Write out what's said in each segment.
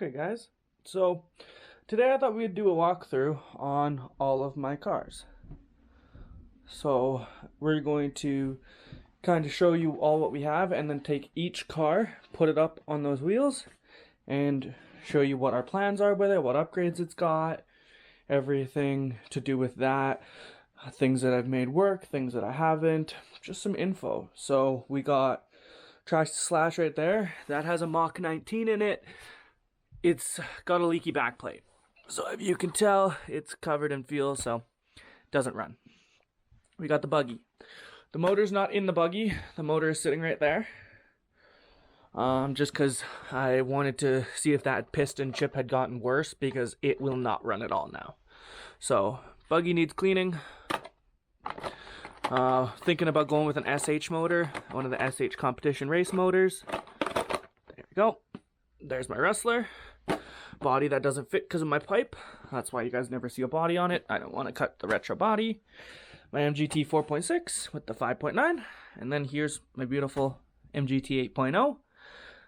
Okay guys, so today I thought we'd do a walkthrough on all of my cars. So we're going to kind of show you all what we have and then take each car, put it up on those wheels, and show you what our plans are with it, what upgrades it's got, everything to do with that, things that I've made work, things that I haven't, just some info. So we got traxxas right there, that has a Mach 19 in it. It's got a leaky backplate, so if you can tell, it's covered in fuel, so it doesn't run. We got the buggy. The motor's not in the buggy. The motor is sitting right there. Just because I wanted to see if that piston chip had gotten worse, because it will not run at all now. So buggy needs cleaning. Thinking about going with an SH motor, one of the SH competition race motors. There we go. There's my rustler. Body that doesn't fit because of my pipe. That's why you guys never see a body on it. I don't want to cut the retro body. My MGT 4.6 with the 5.9. And then here's my beautiful MGT 8.0.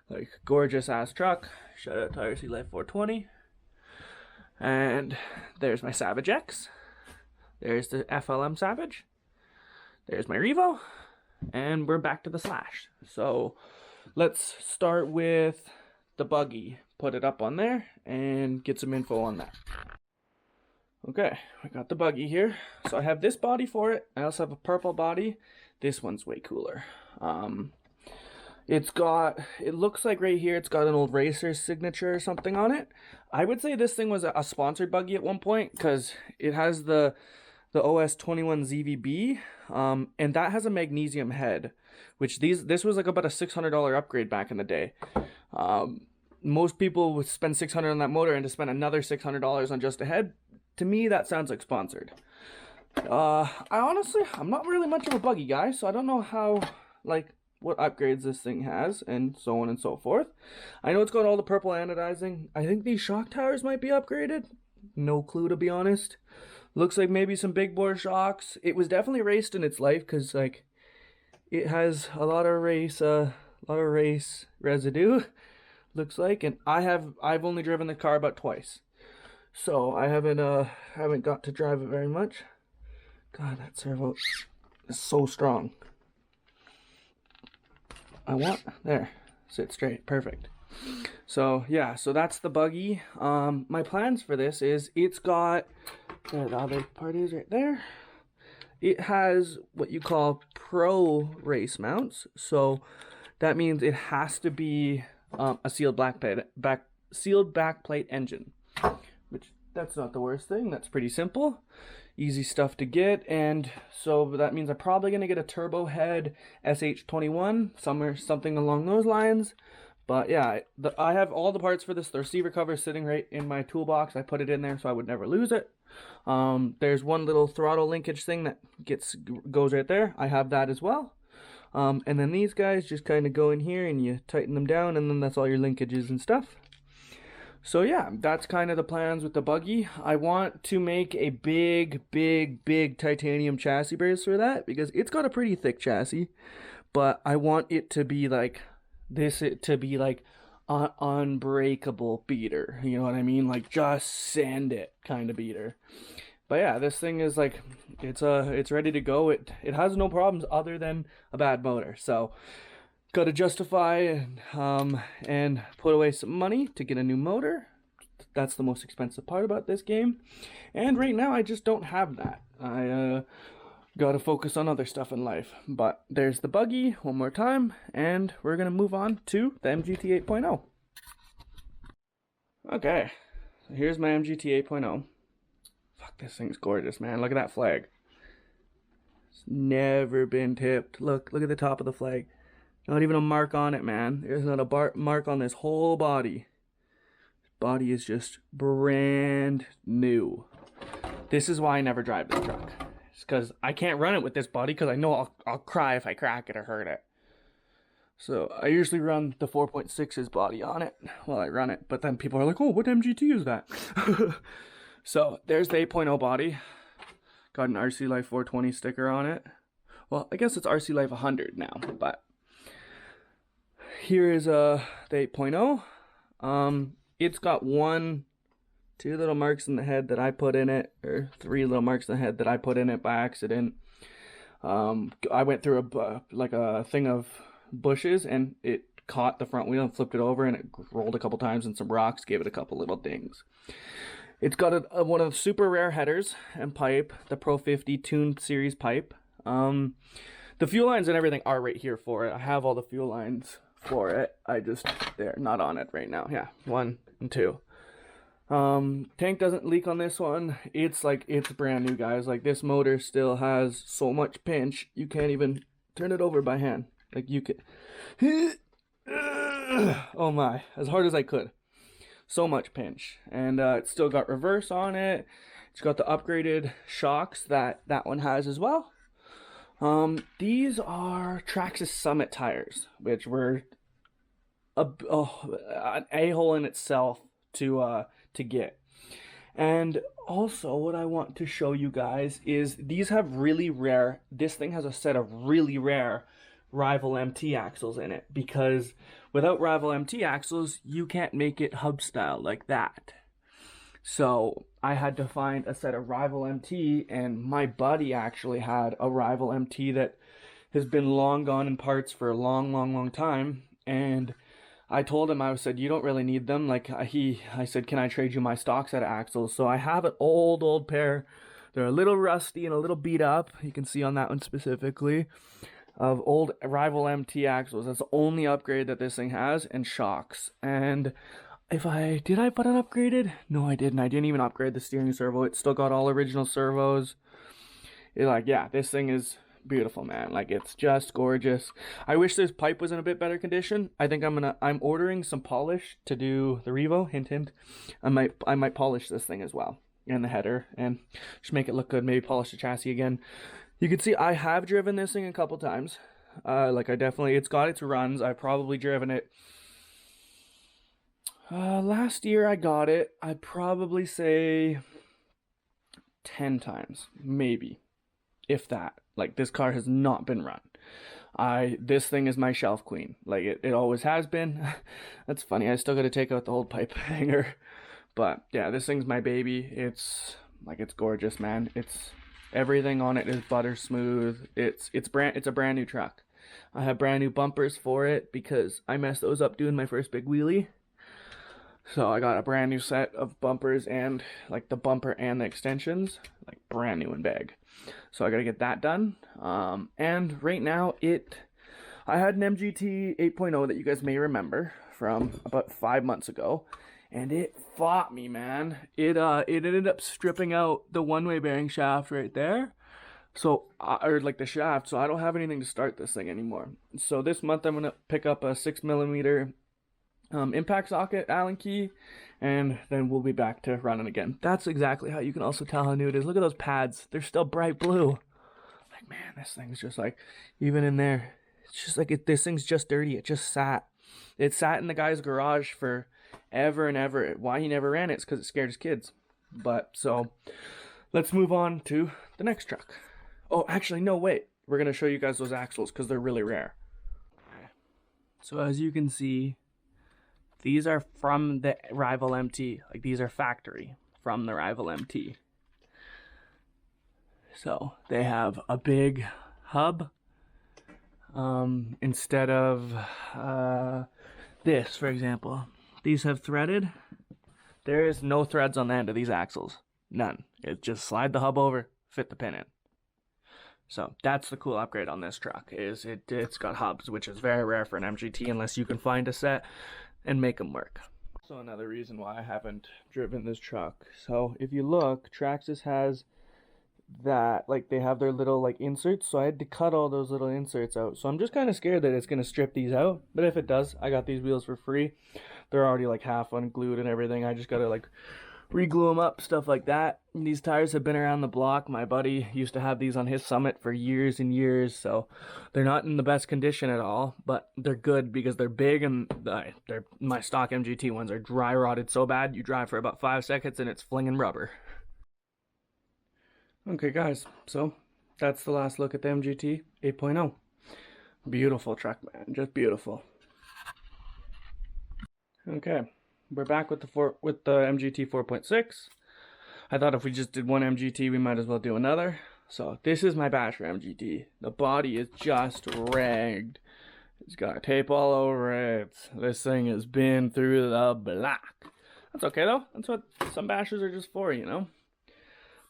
Like, gorgeous ass truck. Shout out to RC Life 420. And there's my Savage X. There's the FLM Savage. There's my Revo. And we're back to the Slash. So let's start with the buggy. Put it up on there and get some info on that. Okay, we got the buggy here. So I have this body for it. I also have a purple body. This one's way cooler. It looks like right here it's got an old racer signature or something on it. I would say this thing was a sponsored buggy at one point because it has the OS 21 ZVB, and that has a magnesium head, which this was like about a $600 upgrade back in the day. Most people would spend $600 on that motor and to spend another $600 on just a head. To me, that sounds like sponsored. I'm not really much of a buggy guy, so I don't know what upgrades this thing has, and so on and so forth. I know it's got all the purple anodizing. I think these shock towers might be upgraded. No clue, to be honest. Looks like maybe some big bore shocks. It was definitely raced in its life, because like it has a lot of race residue. Looks like, and I've only driven the car about twice, so I haven't got to drive it very much. God, that servo is so strong. There, sit straight, perfect. So yeah, so that's the buggy. My plans for this is the other part is right there. It has what you call pro race mounts, so that means it has to be a sealed backplate engine, which that's not the worst thing. That's pretty simple, easy stuff to get, and so that means I'm probably gonna get a turbo head SH21 something along those lines. But yeah, I have all the parts for this. The receiver cover is sitting right in my toolbox. I put it in there so I would never lose it. There's one little throttle linkage thing that goes right there. I have that as well. And then these guys just kind of go in here and you tighten them down, and then that's all your linkages and stuff. So yeah, that's kind of the plans with the buggy. I want to make a big titanium chassis base for that, because it's got a pretty thick chassis, but I want it to be like an unbreakable beater. You know what I mean? Like, just send it kind of beater. But yeah, this thing is like, it's ready to go. It has no problems other than a bad motor. So got to justify and put away some money to get a new motor. That's the most expensive part about this game. And right now I just don't have that. I got to focus on other stuff in life. But there's the buggy one more time, and we're going to move on to the MGT 8.0. Okay, so here's my MGT 8.0. Fuck, this thing's gorgeous, man. Look at that flag. It's never been tipped. Look at the top of the flag. Not even a mark on it, man. There's not a mark on this whole body. This body is just brand new. This is why I never drive this truck. It's because I can't run it with this body, because I know I'll cry if I crack it or hurt it. So I usually run the 4.6's body on it while I run it. But then people are like, oh, what MGT is that? So there's the 8.0 body. Got an RC Life 420 sticker on it. Well, I guess it's RC Life 100 now, but here is the 8.0. it's got two little marks in the head that I put in it, or three little marks in the head that I put in it by accident. I went through a thing of bushes and it caught the front wheel and flipped it over, and it rolled a couple times, and some rocks gave it a couple little dings. It's got one of the super rare headers and pipe, the Pro 50 Tune Series pipe. The fuel lines and everything are right here for it. I have all the fuel lines for it. They're not on it right now. Yeah, 1 and 2. Tank doesn't leak on this one. It's brand new, guys. Like, this motor still has so much pinch, you can't even turn it over by hand. Like, you can, oh my, as hard as I could. So much pinch. And it's still got reverse on it. It's got the upgraded shocks that one has as well. These are Traxxas Summit tires, which were an a-hole in itself to get. And also, what I want to show you guys is these have this thing has a set of really rare Rival MT axles in it, because without Rival MT axles, you can't make it hub style like that. So I had to find a set of Rival MT, and my buddy actually had a Rival MT that has been long gone in parts for a long time. And I told him, I said, you don't really need them. Like, I said, can I trade you my stock set of axles? So I have an old pair. They're a little rusty and a little beat up. You can see on that one specifically, of old Rival MT axles. That's the only upgrade that this thing has, and shocks. And did I put an upgraded? No, I didn't. I didn't even upgrade the steering servo. It's still got all original servos. This thing is beautiful, man. Like, it's just gorgeous. I wish this pipe was in a bit better condition. I think I'm ordering some polish to do the Revo. Hint, hint. I might polish this thing as well, and the header, and just make it look good. Maybe polish the chassis again. You can see I have driven this thing a couple times. It's got its runs. I've probably driven it. Last year I got it, I'd probably say 10 times, maybe, if that. Like, this car has not been run. This thing is my shelf queen. Like, it always has been. That's funny, I still gotta take out the old pipe hanger. But yeah, this thing's my baby. It's gorgeous, man. Everything on it is butter smooth. It's a brand new truck. I have brand new bumpers for it because I messed those up doing my first big wheelie. So I got a brand new set of bumpers, and like the bumper and the extensions, like brand new in bag. So I gotta get that done. And right now I had an MGT 8.0 that you guys may remember from about 5 months ago, and it fought me, man. It ended up stripping out the one-way bearing shaft right there. So, or like the shaft, so I don't have anything to start this thing anymore. So this month I'm gonna pick up a 6mm impact socket Allen key, and then we'll be back to running again. That's exactly how you can also tell how new it is. Look at those pads, they're still bright blue. Like, man, this thing's just like, even in there, it's just like, this thing's just dirty. It sat in the guy's garage for ever and ever. Why he never ran it's because it scared his kids. But so let's move on to the next truck. Oh, actually, no, wait, we're gonna show you guys those axles because they're really rare. So as you can see, these are from the Rival MT. Like, these are factory from the Rival MT. So they have a big hub instead of this, for example. These have threaded. There is no threads on the end of these axles. None. It just slide the hub over, fit the pin in. So that's the cool upgrade on this truck, is it's got hubs, which is very rare for an MGT unless you can find a set and make them work. So another reason why I haven't driven this truck. So if you look, Traxxas has that, like, they have their little like inserts, so I had to cut all those little inserts out. So I'm just kind of scared that it's going to strip these out, but if it does, I got these wheels for free. They're already like half unglued and everything. I just got to like re-glue them up, stuff like that. And these tires have been around the block. My buddy used to have these on his Summit for years and years, so they're not in the best condition at all, but they're good because they're big, and my stock MGT ones are dry rotted so bad you drive for about 5 seconds and it's flinging rubber. Okay guys, so that's the last look at the MGT 8.0. Beautiful truck, man, just beautiful. Okay, we're back with the MGT 4.6. I thought if we just did one MGT, we might as well do another. So this is my basher MGT. The body is just ragged. It's got tape all over it. This thing has been through the block. That's okay though. That's what some bashers are just for, you know.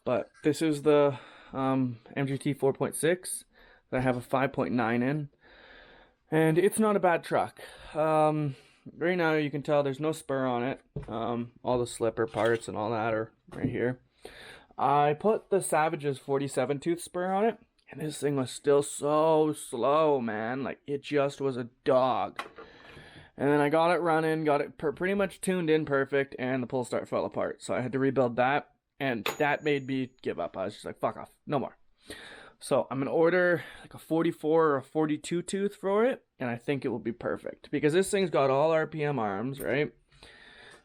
But this is the MGT 4.6 that I have a 5.9 in. And it's not a bad truck. Right now you can tell there's no spur on it. All the slipper parts and all that are right here. I put the Savage's 47 tooth spur on it, and this thing was still so slow, man. Like, it just was a dog. And then I got it running, got it pretty much tuned in perfect, and the pull start fell apart. So I had to rebuild that, and that made me give up. I was just like, fuck off, no more. So I'm gonna order like a 44 or a 42 tooth for it, and I think it will be perfect because this thing's got all RPM arms, right?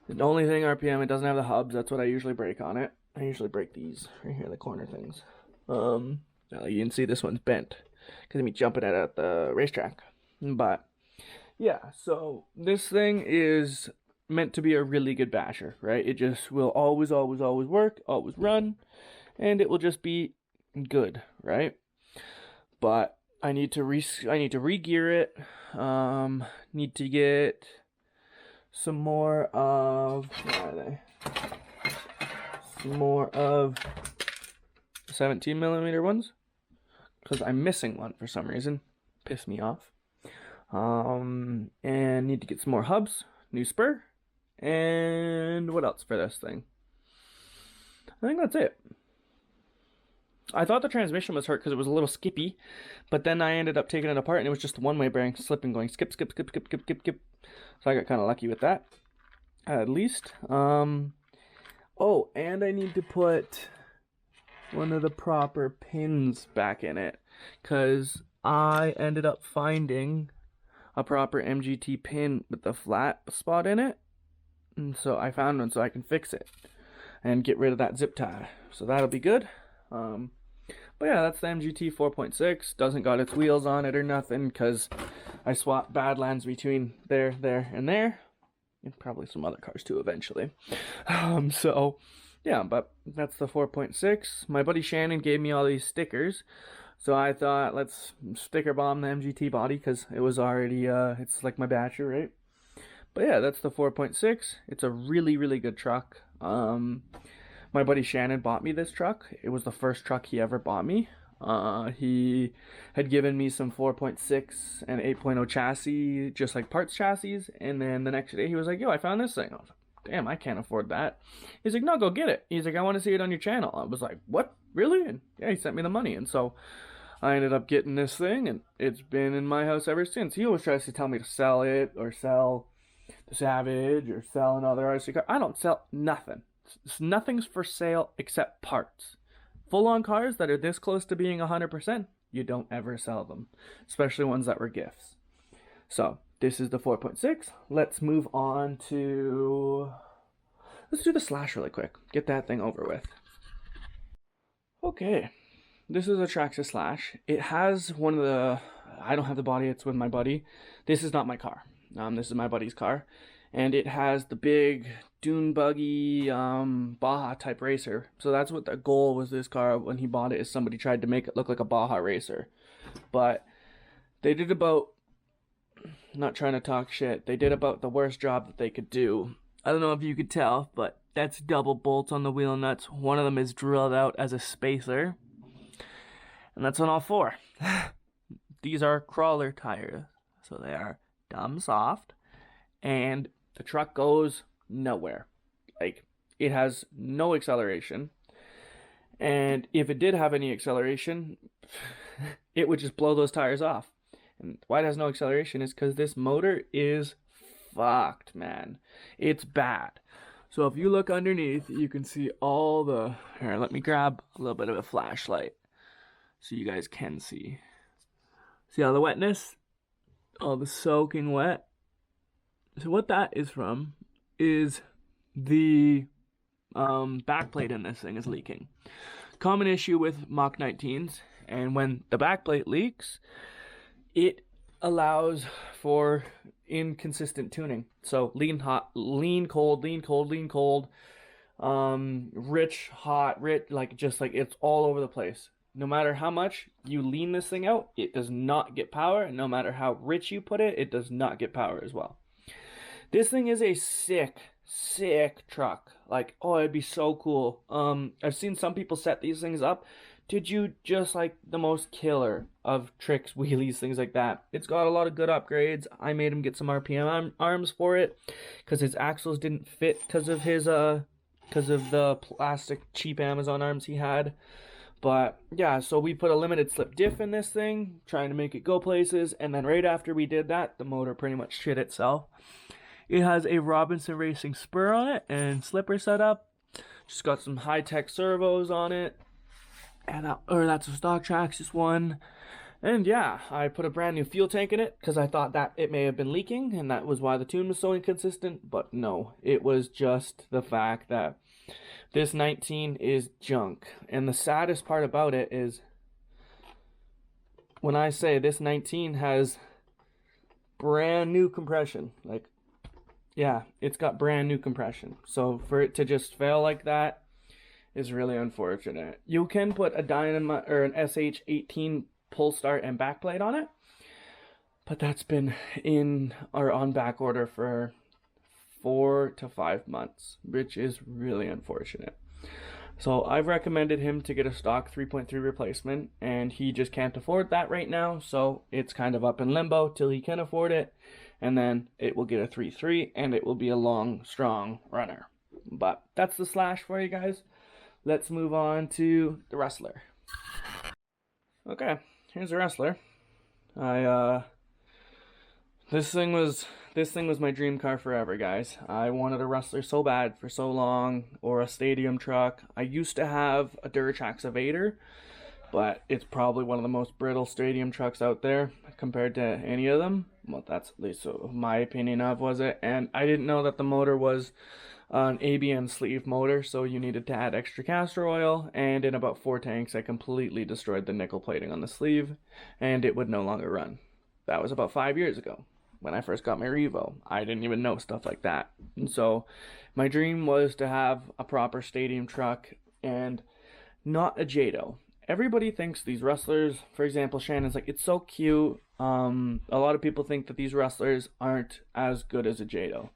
The only thing RPM, it doesn't have the hubs. That's what I usually break on it. I usually break these right here, the corner things. You can see this one's bent because of me jumping it at the racetrack. But yeah, so this thing is meant to be a really good basher, right? It just will always work, always run, and it will just be good, right? But I need to re-gear it. Need to get some more of, where are they? Some more of 17 millimeter ones, because I'm missing one for some reason. Piss me off. And need to get some more hubs, new spur, and what else for this thing? I think that's it. I thought the transmission was hurt because it was a little skippy, but then I ended up taking it apart and it was just the one-way bearing slipping, going skip, skip, skip, skip, skip, skip, skip. So I got kind of lucky with that, at least. Oh, and I need to put one of the proper pins back in it because I ended up finding a proper MGT pin with the flat spot in it, and so I found one so I can fix it and get rid of that zip tie. So that'll be good. But yeah, that's the MGT 4.6. Doesn't got its wheels on it or nothing because I swapped Badlands between there, and there. And probably some other cars too eventually. So yeah, but that's the 4.6. My buddy Shannon gave me all these stickers. So I thought, let's sticker bomb the MGT body because it was already, it's like my basher, right? But yeah, that's the 4.6. It's a really, really good truck. My buddy Shannon bought me this truck. It was the first truck he ever bought me. He had given me some 4.6 and 8.0 chassis, just like parts chassis. And then the next day he was like, yo, I found this thing. I was like, damn, I can't afford that. He's like, no, go get it. He's like, I want to see it on your channel. I was like, what? Really? And yeah, he sent me the money. And so I ended up getting this thing, and it's been in my house ever since. He always tries to tell me to sell it or sell the Savage or sell another RC car. I don't sell nothing. Nothing's for sale except parts. Full-on cars that are this close to being 100%, you don't ever sell them, especially ones that were gifts. So this is the 4.6. Let's move on to, let's do the Slash really quick. Get that thing over with. Okay, this is a traxxas Slash. It has one of the, I don't have the body, it's with my buddy. This is not my car. This is my buddy's car. And it has the big dune buggy Baja type racer. So that's what the goal was this car when he bought it, is somebody tried to make it look like a Baja racer. But they did about, not trying to talk shit, they did about the worst job that they could do. I don't know if you could tell, but that's double bolts on the wheel nuts. One of them is drilled out as a spacer. And that's on all four. These are crawler tires. So they are dumb soft. And the truck goes nowhere. Like, it has no acceleration. And if it did have any acceleration, it would just blow those tires off. And why it has no acceleration is because this motor is fucked, man. It's bad. So if you look underneath, you can see all the... Here, let me grab a little bit of a flashlight so you guys can see. See all the wetness? All the soaking wet? So what that is from is the backplate in this thing is leaking. Common issue with Mach 19s, and when the backplate leaks, it allows for inconsistent tuning. So lean hot, lean cold, lean cold, lean cold, rich, hot, rich, like just like it's all over the place. No matter how much you lean this thing out, it does not get power. And no matter how rich you put it, it does not get power as well. This thing is a sick truck. Like, oh, it'd be so cool. I've seen some people set these things up to do just like the most killer of tricks, wheelies, things like that. It's got a lot of good upgrades. I made him get some RPM arms for it because his axles didn't fit because of his because of the plastic cheap Amazon arms he had. But yeah, so we put a limited slip diff in this thing, trying to make it go places, and then right after we did that, the motor pretty much shit itself. It has a Robinson Racing spur on it and slipper setup. Just got some high-tech servos on it. And that's a stock traxxas one. And yeah, I put a brand new fuel tank in it because I thought that it may have been leaking, and that was why the tune was so inconsistent. But no, it was just the fact that this 19 is junk. And the saddest part about it is when I say this 19 has brand new compression, like, yeah, it's got brand new compression. So for it to just fail like that is really unfortunate. You can put a Dynamite or an SH18 pull start and backplate on it, but that's been in or on back order for 4 to 5 months, which is really unfortunate. So I've recommended him to get a stock 3.3 replacement, and he just can't afford that right now, so it's kind of up in limbo till he can afford it, and then it will get a 3.3, and it will be a long, strong runner. But that's the Slash for you guys. Let's move on to the Rustler. Okay, here's the Rustler. This thing was my dream car forever, guys. I wanted a Rustler so bad for so long, or a stadium truck. I used to have a Traxxas Vader, but it's probably one of the most brittle stadium trucks out there compared to any of them. Well, that's at least my opinion of was it. And I didn't know that the motor was an ABM sleeve motor, so you needed to add extra castor oil, and in about 4 tanks I completely destroyed the nickel plating on the sleeve, and it would no longer run. That was about 5 years ago when I first got my Revo. I didn't even know stuff like that. And so my dream was to have a proper stadium truck and not a Jado. Everybody thinks these Rustlers, for example, Shannon's like, it's so cute. A lot of people think that these Rustlers aren't as good as a Jado.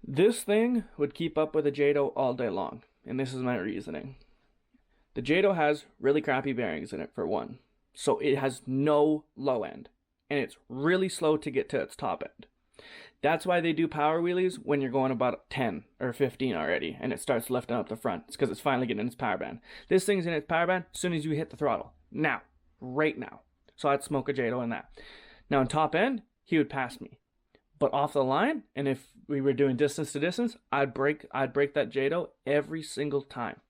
This thing would keep up with a Jado all day long, and this is my reasoning. The Jado has really crappy bearings in it, for one. So it has no low end, and it's really slow to get to its top end. That's why they do power wheelies when you're going about 10 or 15 already, and it starts lifting up the front. It's because it's finally getting its power band. This thing's in its power band as soon as you hit the throttle. Now. Right now. So I'd smoke a Jado in that. Now on top end, he would pass me. But off the line, and if we were doing distance to distance, I'd break that Jado every single time.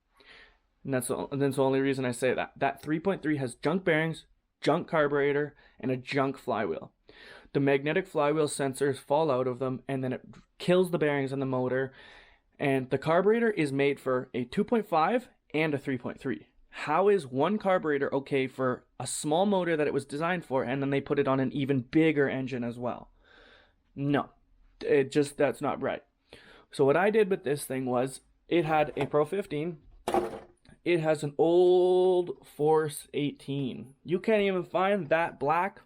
And that's the only reason I say that. That 3.3 has junk bearings, junk carburetor, and a junk flywheel. The magnetic flywheel sensors fall out of them, and then it kills the bearings in the motor. And the carburetor is made for a 2.5 and a 3.3. How is one carburetor okay for a small motor that it was designed for, and then they put it on an even bigger engine as well? No, that's not right. So what I did with this thing was, it had a Pro 15. It has an old Force 18. You can't even find that black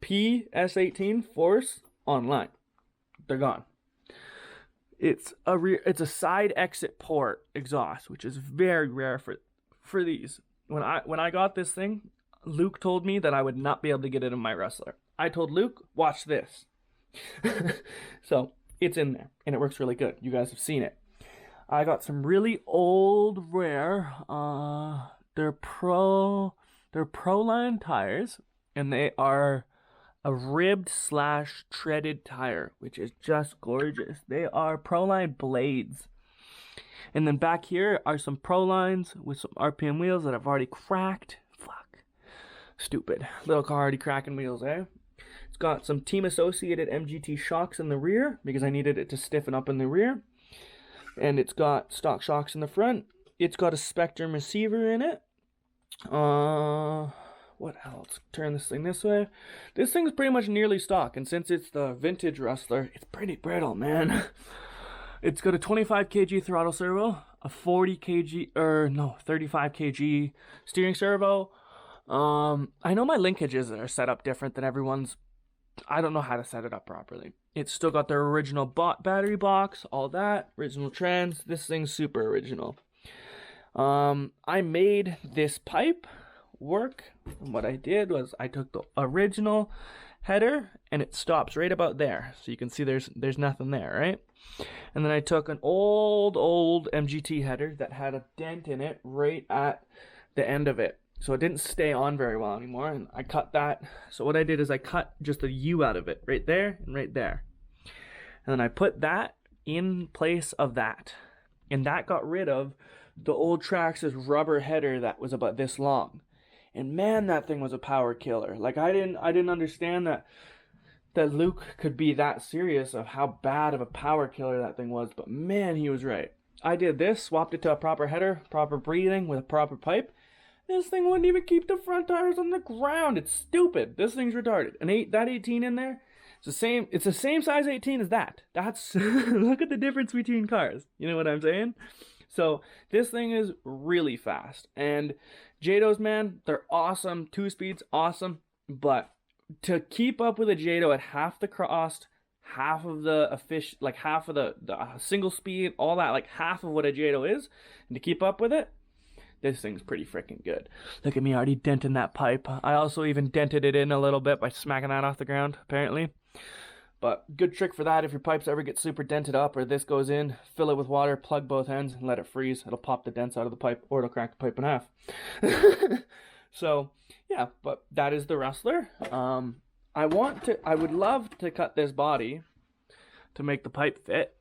PS18 Force online. They're gone. It's a side exit port exhaust, which is very rare for these. When I got this thing, Luke told me that I would not be able to get it in my Rustler. I told Luke, watch this. So it's in there, and it works really good. You guys have seen it. I got some really old, rare, they're Proline tires, and they are a ribbed / treaded tire, which is just gorgeous. They are Proline blades. And then back here are some Prolines with some RPM wheels that I've already cracked. Fuck. Stupid. Little car already cracking wheels, eh? It's got some Team Associated MGT shocks in the rear because I needed it to stiffen up in the rear. And it's got stock shocks in the front. It's got a Spectrum receiver in it. What what else? Turn this thing this way. This thing's pretty much nearly stock, and since it's the vintage Rustler, it's pretty brittle, man. It's got a 25 kg throttle servo, a 40 kg, or no, 35 kg steering servo. I know my linkages are set up different than everyone's. I don't know how to set it up properly. It's still got the original battery box, all that, original trans. This thing's super original. I made this pipe work. What I did was I took the original header and it stops right about there. So you can see there's nothing there, right? And then I took an old MGT header that had a dent in it right at the end of it. So it didn't stay on very well anymore, and I cut that. So what I did is I cut just a U out of it, right there and right there. And then I put that in place of that. And that got rid of the old traxxas rubber header that was about this long. And man, that thing was a power killer. Like I didn't understand that Luke could be that serious of how bad of a power killer that thing was, but man, he was right. I did this, swapped it to a proper header, proper breathing with a proper pipe. This thing wouldn't even keep the front tires on the ground. It's stupid. This thing's retarded. And that 18 in there, it's the same size 18 as that. That's look at the difference between cars. You know what I'm saying? So this thing is really fast. And Jados, man, they're awesome. 2-speeds, awesome. But to keep up with a Jado at half the cost, half of the half of the single speed, all that, like half of what a Jado is, and to keep up with it, this thing's pretty freaking good. Look at me already denting that pipe. I also even dented it in a little bit by smacking that off the ground, apparently. But good trick for that, if your pipes ever get super dented up or this goes in, fill it with water, plug both ends, and let it freeze. It'll pop the dents out of the pipe, or it'll crack the pipe in half. So, yeah, but that is the Rustler. I would love to cut this body to make the pipe fit,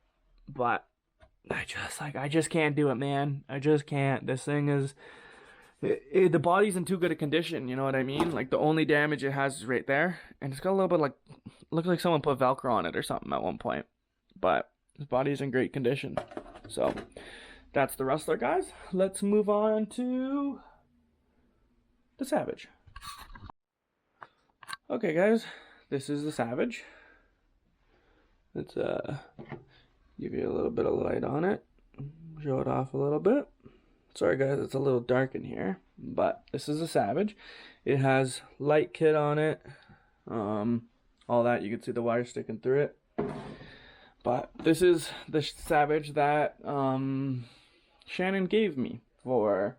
but I just can't do it, man. I just can't. This thing is, the body's in too good a condition, you know what I mean? Like, the only damage it has is right there, and it's got a little bit like, looks like someone put Velcro on it or something at one point, but this body's in great condition. So, that's the Rustler, guys. Let's move on to the Savage. Okay, guys, this is the Savage. Let's give you a little bit of light on it, show it off a little bit. Sorry guys, it's a little dark in here, but this is a Savage. It has light kit on it, all that. You can see the wire sticking through it. But this is the Savage that Shannon gave me for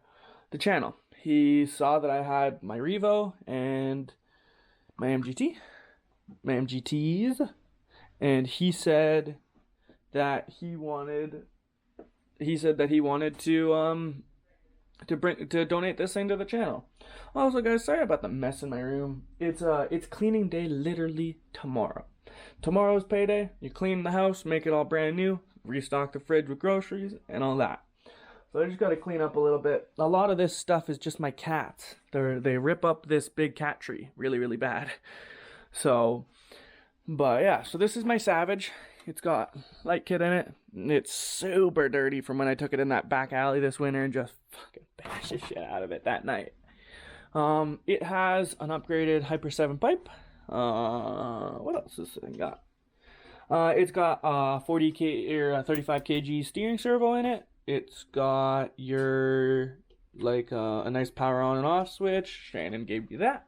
the channel. He saw that I had my Revo and my MGTs, and he said that he wanted to donate this thing to the channel. Also, guys, sorry about the mess in my room. It's cleaning day literally tomorrow. Tomorrow's payday. You clean the house, make it all brand new, restock the fridge with groceries and all that. So I just got to clean up a little bit. A lot of this stuff is just my cats. They rip up this big cat tree really, really bad. So, but yeah, so this is my Savage. It's got light kit in it. It's super dirty from when I took it in that back alley this winter and just fucking bashed the shit out of it that night. It has an upgraded Hyper 7 pipe. What else has this thing got? It's got a 35 kg steering servo in it. It's got your a nice power on and off switch. Shannon gave you that.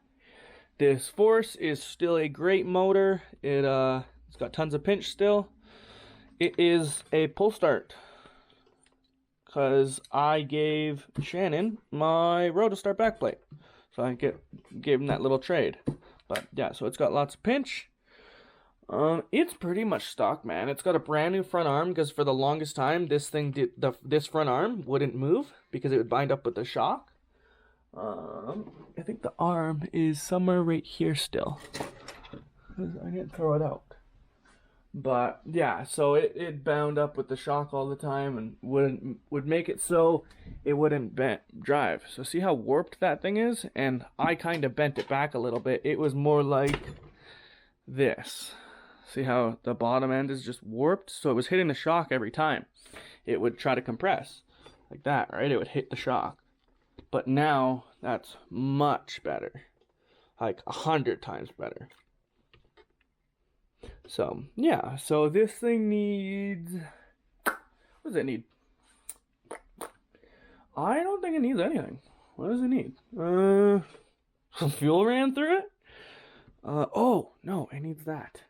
This Force is still a great motor. It's got tons of pinch still. It is a pull start, because I gave Shannon my Rotostart backplate, so I gave him that little trade. But yeah, so it's got lots of pinch. It's pretty much stock, man. It's got a brand new front arm, because for the longest time this front arm wouldn't move because it would bind up with the shock. I think the arm is somewhere right here still. I didn't throw it out. But yeah, so it bound up with the shock all the time and would make it so it wouldn't drive. So see how warped that thing is? And I kind of bent it back a little bit. It was more like this. See how the bottom end is just warped? So it was hitting the shock every time. It would try to compress like that, right? It would hit the shock. But now that's much better. like 100 times better. So yeah, so this thing needs, what does it need? I don't think it needs anything. What does it need? Some fuel ran through it. Oh no, it needs that.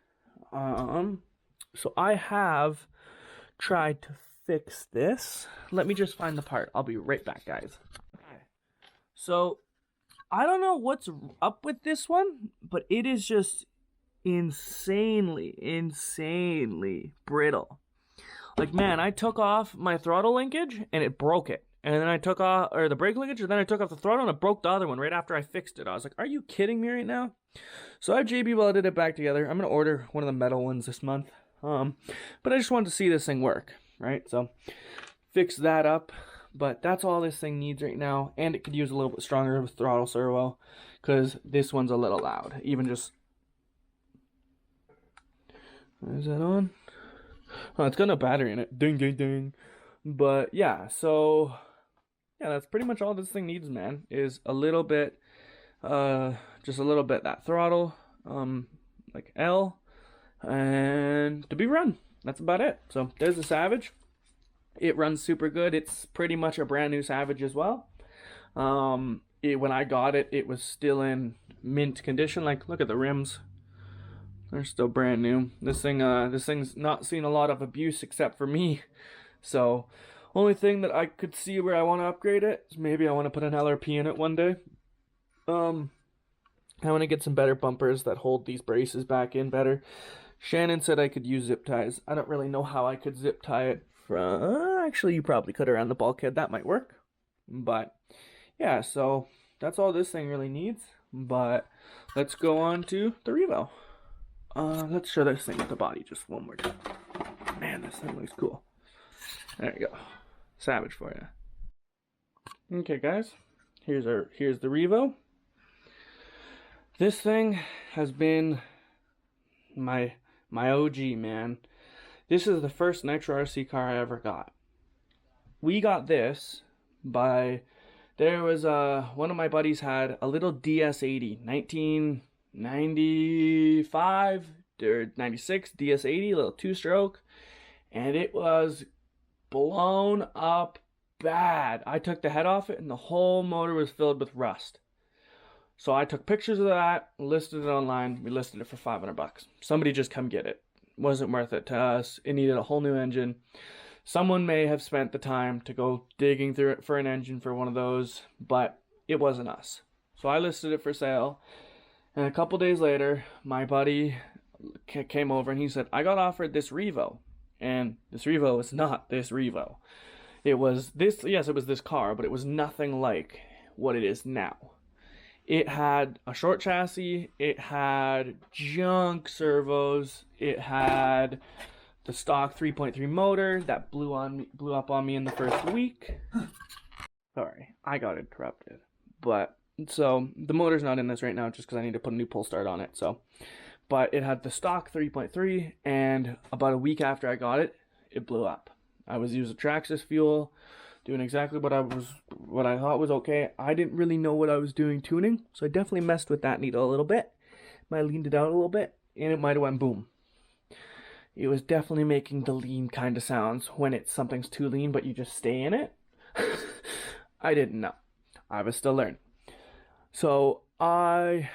So I have tried to fix this. Let me just find the part. I'll be right back, guys. Okay. So I don't know what's up with this one, but it is just insanely brittle. Like, man, I took off my throttle linkage and it broke it. And then I took off, or the brake linkage, and then I took off the throttle and it broke the other one right after I fixed it. I was like, are you kidding me right now? So I JB welded it back together. I'm going to order one of the metal ones this month. But I just wanted to see this thing work, right? So fix that up. But that's all this thing needs right now. And it could use a little bit stronger of a throttle servo, because this one's a little loud. Even just... Is that on? Oh, it's got no battery in it. Ding, ding, ding. But yeah, so... yeah, that's pretty much all this thing needs, man. Is a little bit... just a little bit that throttle. Like L. And to be run. That's about it. So there's the Savage. It runs super good. It's pretty much a brand new Savage as well. When I got it, it was still in mint condition. Like, look at the rims. They're still brand new. This thing's not seen a lot of abuse except for me. So, only thing that I could see where I want to upgrade it is maybe I want to put an LRP in it one day. I want to get some better bumpers that hold these braces back in better. Shannon said I could use zip ties. I don't really know how I could zip tie it from... actually, you probably could around the bulkhead. That might work. But, yeah, so that's all this thing really needs. But let's go on to the Revo. Let's show this thing with the body just one more time. Man, this thing looks cool. There you go. Savage for you. Okay, guys. Here's the Revo. This thing has been my OG, man. This is the first Nitro RC car I ever got. We got this by... There was one of my buddies had a little DS80, 1995 or 96 DS80, little two-stroke, and it was blown up bad. I took the head off it and the whole motor was filled with rust. So I took pictures of that, listed it online. We listed it for $500. Somebody just come get it. Wasn't worth it to us. It needed a whole new engine. Someone may have spent the time to go digging through it for an engine for one of those, but it wasn't us. So I listed it for sale. And a couple days later, my buddy came over and he said, I got offered this Revo. And this Revo is not this Revo. It was this, yes, it was this car, but it was nothing like what it is now. It had a short chassis, it had junk servos, it had the stock 3.3 motor that blew up on me in the first week. Sorry, I got interrupted. But so the motor's not in this right now just because I need to put a new pull start on it. So, but it had the stock 3.3, and about a week after I got it, it blew up. I was using traxxas fuel, doing exactly what I thought was okay. I didn't really know what I was doing tuning, so I definitely messed with that needle a little bit. Might have leaned it out a little bit, and it might have went boom. It was definitely making the lean kind of sounds when something's too lean, but you just stay in it. I didn't know. I was still learning. So I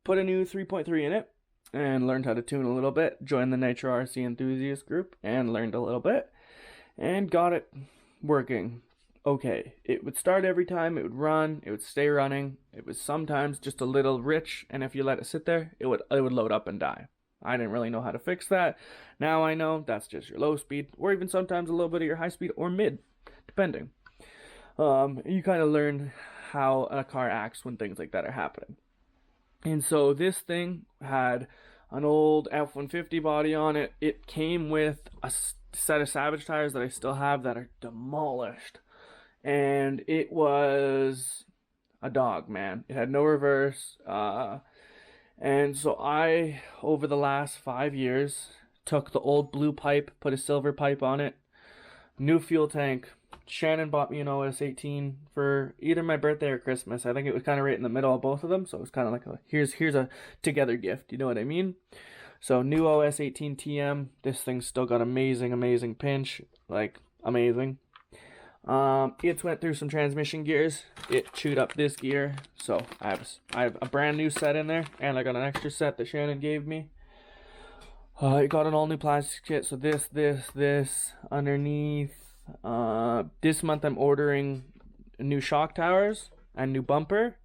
put a new 3.3 in it and learned how to tune a little bit. Joined the Nitro RC enthusiast group and learned a little bit and got it working okay. It would start every time, it would run, it would stay running. It was sometimes just a little rich, and if you let it sit there, it would load up and die. I didn't really know how to fix that. Now I know that's just your low speed, or even sometimes a little bit of your high speed or mid, depending. You kind of learn how a car acts when things like that are happening. And so this thing had an old F-150 body on it. It came with a set of Savage tires that I still have that are demolished. And it was a dog, man. It had no reverse. And so I, over the last 5 years, took the old blue pipe, put a silver pipe on it, new fuel tank, Shannon bought me an OS 18 for either my birthday or Christmas. I think it was kind of right in the middle of both of them, so it was kind of like a here's a together gift. You know what I mean? So new OS 18 TM. This thing's still got amazing pinch, like amazing. It's went through some transmission gears. It chewed up this gear, so I have a brand new set in there, and I got an extra set that Shannon gave me. I got an all new plastic kit, so this underneath. This month I'm ordering new shock towers and new bumper,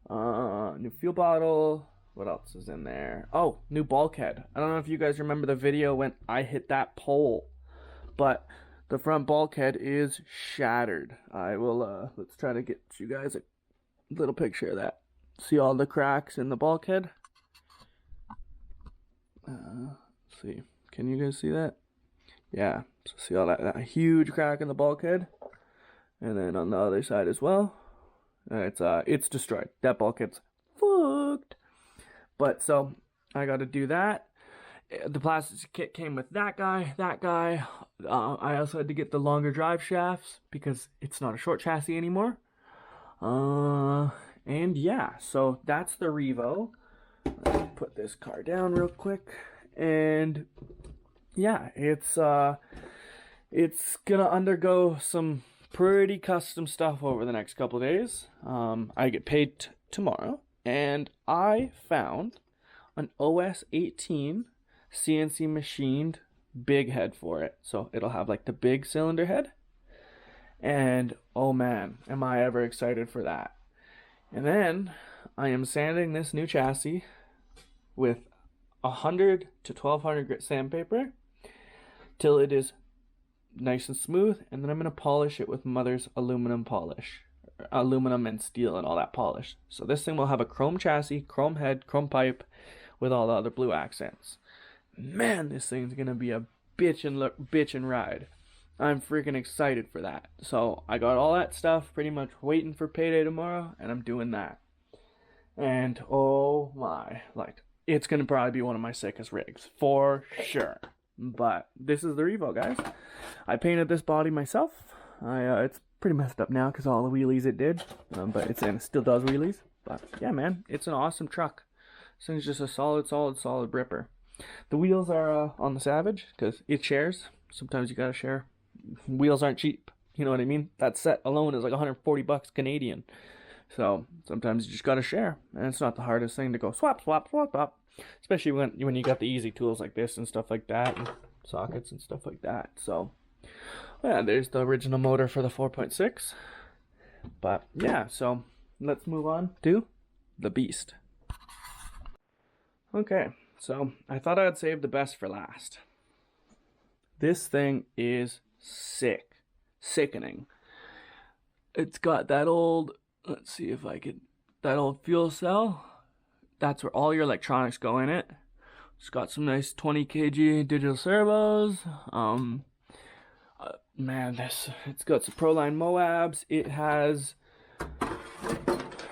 new fuel bottle. What else is in there? Oh, new bulkhead. I don't know if you guys remember the video when I hit that pole, but the front bulkhead is shattered. I will, let's try to get you guys a little picture of that. See all the cracks in the bulkhead? Let's see. Can you guys see that? Yeah. So see all that huge crack in the bulkhead? And then on the other side as well. It's destroyed. That bulkhead's fucked. But so, I gotta do that. The plastic kit came with that guy. I also had to get the longer drive shafts because it's not a short chassis anymore. And yeah, so that's the Revo. Let's put this car down real quick. And yeah, it's gonna undergo some pretty custom stuff over the next couple of days. I get paid tomorrow, and I found an OS 18 CNC machined big head for it. So it'll have like the big cylinder head. And oh man, am I ever excited for that. And then I am sanding this new chassis with 100 to 1200 grit sandpaper till it is nice and smooth, and then I'm going to polish it with Mother's aluminum polish. Aluminum and steel and all that polish. So this thing will have a chrome chassis, chrome head, chrome pipe with all the other blue accents. Man, this thing's going to be a bitchin' ride. I'm freaking excited for that. So I got all that stuff pretty much waiting for payday tomorrow, and I'm doing that. And oh my, like, it's going to probably be one of my sickest rigs, for sure. But this is the Revo, guys. I painted this body myself. It's pretty messed up now because all the wheelies it did. But it still does wheelies. But yeah, man, it's an awesome truck. This thing's just a solid ripper. The wheels are on the Savage because it shares. Sometimes you gotta share. Wheels aren't cheap. You know what I mean? That set alone is like 140 bucks Canadian. So sometimes you just gotta share, and it's not the hardest thing to go swap. Especially when you got the easy tools like this and stuff like that, and sockets and stuff like that. So yeah, there's the original motor for the 4.6. But yeah, so let's move on to the beast. Okay, so I thought I'd save the best for last. This thing is sickening. It's got that old, let's see if I could, that old fuel cell. That's where all your electronics go in it. It's got some nice 20 kg digital servos. Man, it's got some Proline Moabs. It has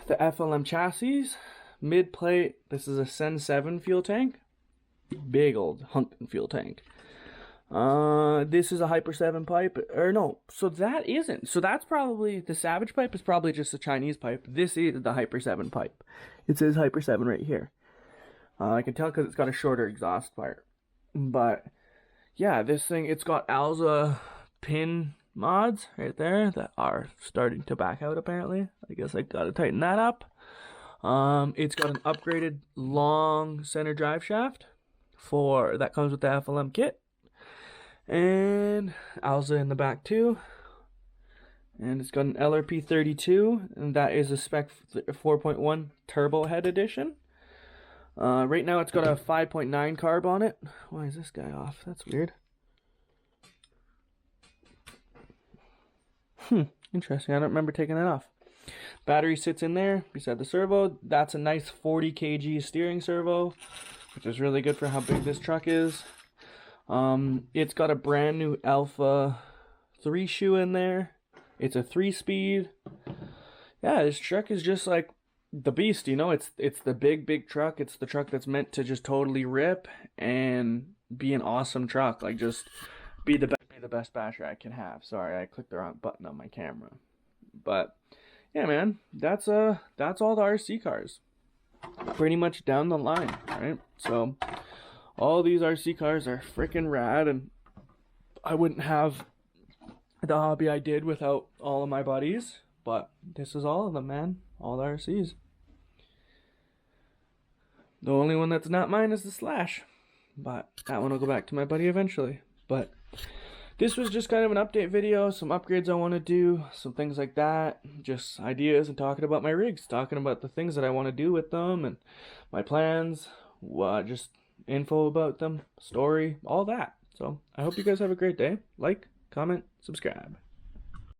the FLM chassis, mid plate. This is a Sen 7 fuel tank. Big old hunting fuel tank. This is a Hyper 7 pipe, or no, so that isn't. So that's probably, the Savage pipe is probably just a Chinese pipe. This is the Hyper 7 pipe. It says Hyper 7 right here. I can tell because it's got a shorter exhaust part. But yeah, this thing, it's got Alza pin mods right there that are starting to back out apparently. I guess I gotta tighten that up. It's got an upgraded long center drive shaft that comes with the FLM kit. And Alza in the back too. And it's got an LRP 32, and that is a spec 4.1 turbo head edition. Right now it's got a 5.9 carb on it. Why is this guy off? That's weird. Interesting. I don't remember taking that off. Battery sits in there beside the servo. That's a nice 40 kg steering servo, which is really good for how big this truck is. It's got a brand new Alpha 3 shoe in there. It's a 3-speed. Yeah, this truck is just like the beast, you know. It's the big truck. It's the truck that's meant to just totally rip and be an awesome truck. Like, just be the the best battery I can have. Sorry, I clicked the wrong button on my camera. But yeah, man, that's all the RC cars. Pretty much down the line, right? So all these RC cars are freaking rad, and I wouldn't have the hobby I did without all of my buddies. But this is all of them, man. All the RCs. The only one that's not mine is the Slash, but that one will go back to my buddy eventually. But this was just kind of an update video, some upgrades I want to do, some things like that, just ideas and talking about my rigs, talking about the things that I want to do with them and my plans, just info about them, story, all that. So I hope you guys have a great day. Like, comment, subscribe.